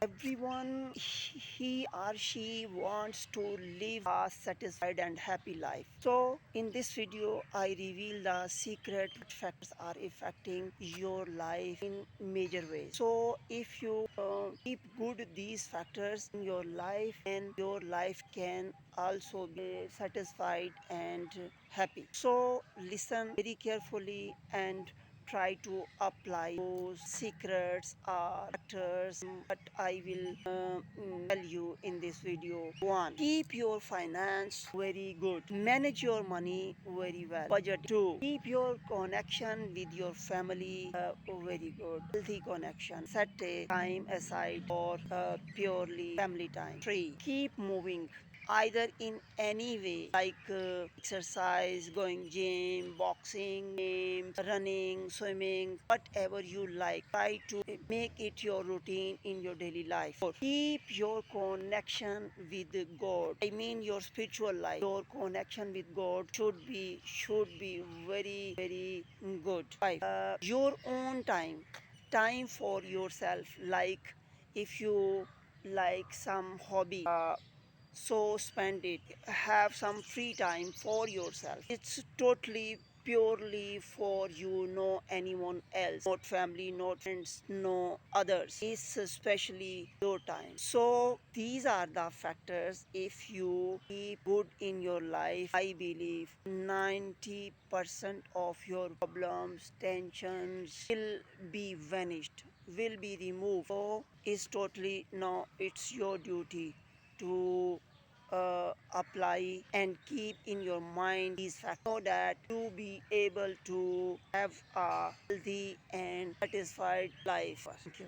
Everyone, he or she wants to live a satisfied and happy life. So, in this video, I reveal the secret factors are affecting your life in major ways. So, if you keep good these factors in your life, then your life can also be satisfied and happy. So, listen very carefully and try to apply those secrets or factors that I will tell you in this video. One, keep your finance very good. Manage your money very well. Budget. Two, keep your connection with your family very good. Healthy connection. Set a time aside for purely family time. Three, keep moving either in any way like exercise, going gym, boxing, games, running, swimming, whatever you like. Try to make it your routine in your daily life. Four, keep your connection with God. I mean your spiritual life. Your connection with God should be very good. Five, your own time for yourself. Like if you like some hobby, so spend it, have some free time for yourself. It's totally purely for you, no anyone else, not family, not friends, no others. It's especially your time. So these are the factors. If you keep good in your life, I believe 90% of your problems, tensions will be vanished, will be removed. So it's totally now it's your duty to apply and keep in your mind these factors so that you be able to have a healthy and satisfied life. Thank you.